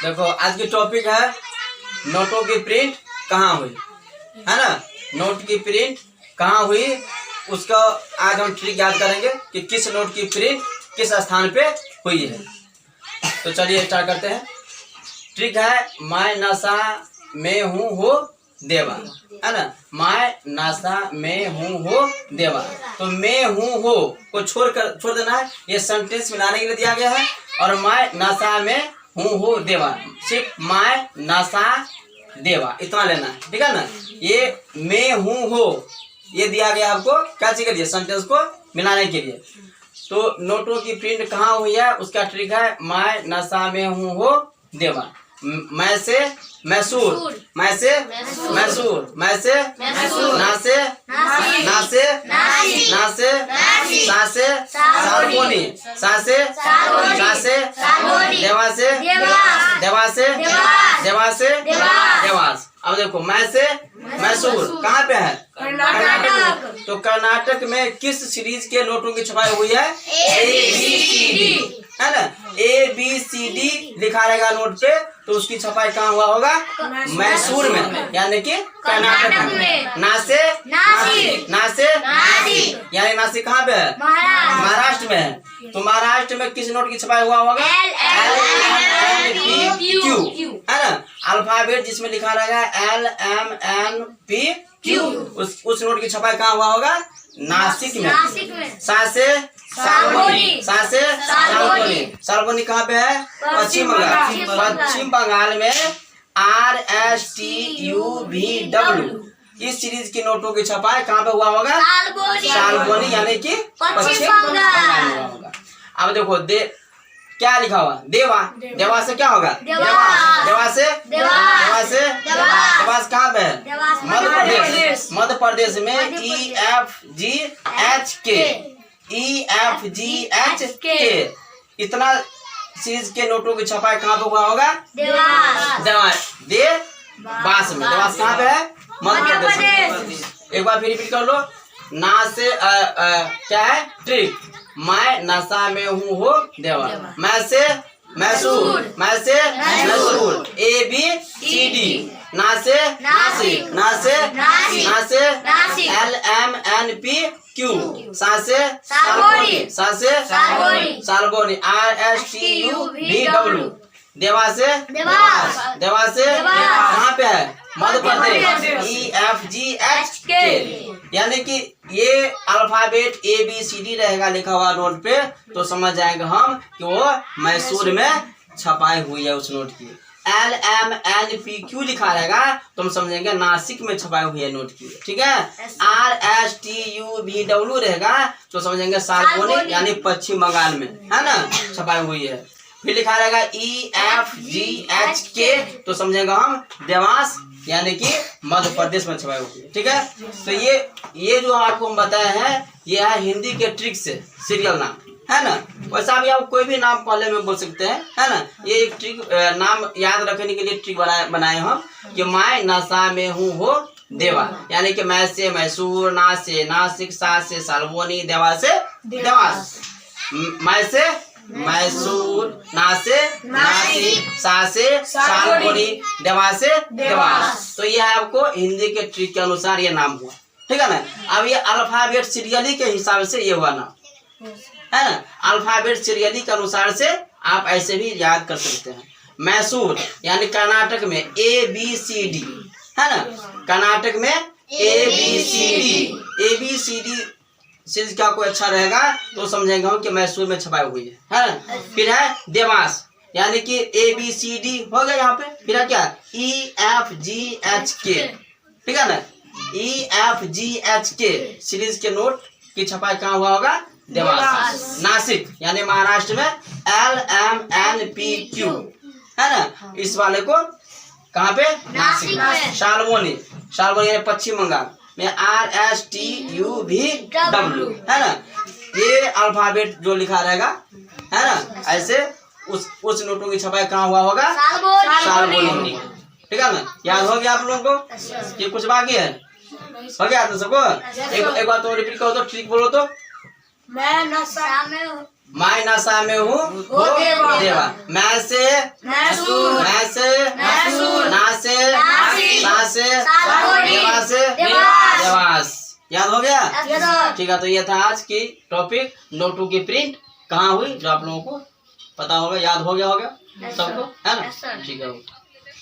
देखो आज की टॉपिक है नोटों की प्रिंट कहाँ हुई, है ना। नोट की प्रिंट कहाँ हुई उसका आज हम ट्रिक याद करेंगे कि किस नोट की प्रिंट किस स्थान पे हुई है। तो चलिए स्टार्ट करते हैं। ट्रिक है मैं नशा में हूँ हो देवा, है ना। मैं नशा में हूँ हो देवा, तो मैं हूँ हो को छोड़ देना है। ये सेंटेंस मिलाने के लिए दिया गया है। और मैं नशा में हूँ हो देवा, सिर्फ मैं नशा देवा इतना लेना है, ठीक है ना। ये मैं हूँ हो ये दिया गया आपको क्या चाहिए, सेंटेंस को मिलाने के लिए। तो नोटों की प्रिंट कहाँ हुई है उसका ट्रिक है मैं नशा में हूँ हो देवा। मैं से मैसूर, मैं से मैसूर, मैं से नासे, नासे नासे, सासे सारकोनी, सासे सासे, देवा से देवा से देवा से देवास। अब देखो मैं से मैसूर कहाँ पे है, कर्नाटक। तो कर्नाटक में किस सीरीज के नोटों की छपाई हुई है, ABCD, है ना। ABCD लिखा रहेगा नोट पे, तो उसकी छपाई कहाँ हुआ होगा, मैसूर में, यानी कि कर्नाटक में। नासे नासे यानी नासिक कहाँ पे है, महाराष्ट्र में है। तो महाराष्ट्र में किस नोट की छपाई हुआ होगा, LMNPQ, है ना। अल्फाबेट जिसमें लिखा रहेगा LMNPQ, उस नोट की छपाई कहाँ हुआ होगा, नासिक में। सासे सालबोनी, सासे सालबोनी, सालबोनी कहाँ पे है, पश्चिम बंगाल। पश्चिम बंगाल में RSTUVW इस सीरीज की नोटों की छपाई कहाँ पे हुआ होगा, सालबोनी, यानी कि पश्चिम बंगाल में हुआ होगा। अब देखो क्या लिखा हुआ, देवा, देवा से क्या होगा, देवा से देवास कहाँ पे है, मध्य प्रदेश। मध्य प्रदेश में EFGHK इतना सीरीज के नोटों की छपाई कहाँ पे हुआ होगा, देवास में। देवास कहाँ पे है, मध्य प्रदेश। एक बार फिर रिपीट कर लो। ना से क्या है ट्रिक, मैं नशा में हूँ हो देवा। मैं से मैसूर, मैं से मैसूर। ABCD, ना से नासिक, ना से LMNPQ, सा से सालबोनी। RSTUVW देवा से कहाँ पे है, मध्य प्रदेश। EFGHK यानी कि ये अल्फाबेट ABCD रहेगा लिखा हुआ नोट पे, तो समझ जाएंगे हम कि वो मैसूर में छपाई हुई है उस नोट की। LMNPQ लिखा रहेगा तो हम समझेंगे नासिक में छपाई हुई है नोट की, ठीक है। RSTUVW रहेगा तो समझेंगे सालबोनी, यानी पश्चिम बंगाल में, है ना, छपाई हुई है। फिर लिखा रहेगा EFGHK तो समझेंगे हम देवास, यानी कि मध्य प्रदेश में छपाई हुई है, ठीक है। तो ये जो आपको हम बताए हैं ये है हिंदी के ट्रिक से सीरियल नाम, है ना। वैसा भी आप कोई भी नाम पहले में बोल सकते हैं, है ना। ये एक ट्रिक नाम याद रखने के लिए ट्रिक बनाए हम कि मैं नशा में हूँ हो देवा, यानी कि मैं से मैसूर, ना से नासिक, सा से सालबोनी, देवा से देवास। मैं से मैसूर, ना से नासिक, सा से सालबोनी, देवा से देवास। तो ये आपको हिंदी के ट्रिक के अनुसार ये नाम हुआ, ठीक है ना। अब ये अल्फाबेट सीरियली के हिसाब से ये हुआ नाम, है ना। अल्फाबेट सीरियली के अनुसार से आप ऐसे भी याद कर सकते हैं। मैसूर यानी कर्नाटक में ABCD, है ना। कर्नाटक में ABCD सीरीज क्या कोई अच्छा रहेगा तो समझेंगे हम कि मैसूर में छपाई हुई है ना। फिर है देवास, यानी कि ABCD हो गया यहाँ पे। फिर है क्या, EFGHK, ठीक है ना। EFGHK सीरीज के नोट की छपाई कहाँ हुआ होगा, देवास। नासिक यानी महाराष्ट्र में LMNPQ, है ना। इस वाले को कहाँ पे, नासिक। सालबोनी यानी पश्चिम बंगाल में RSTUVW, है ना। ये अल्फाबेट जो लिखा रहेगा, है ना, ऐसे उस नोटों की छपाई कहाँ हुआ होगा, सालबोनी, ठीक है ना। याद हो गया आप लोगों को, ये कुछ बाकी है, हो गया तो सबको। एक बार तो रिपीट करो तो ट्रिक बोलो तो, मैं नशा में हूँ हो देवा। मैं से मैसूर, मैं देवास से देवास। याद हो गया? ठीक है, तो ये था आज की टॉपिक, नोटों की प्रिंट कहाँ हुई, जो आप लोगों को पता होगा, याद हो गया होगा सबको, है ना? ठीक है।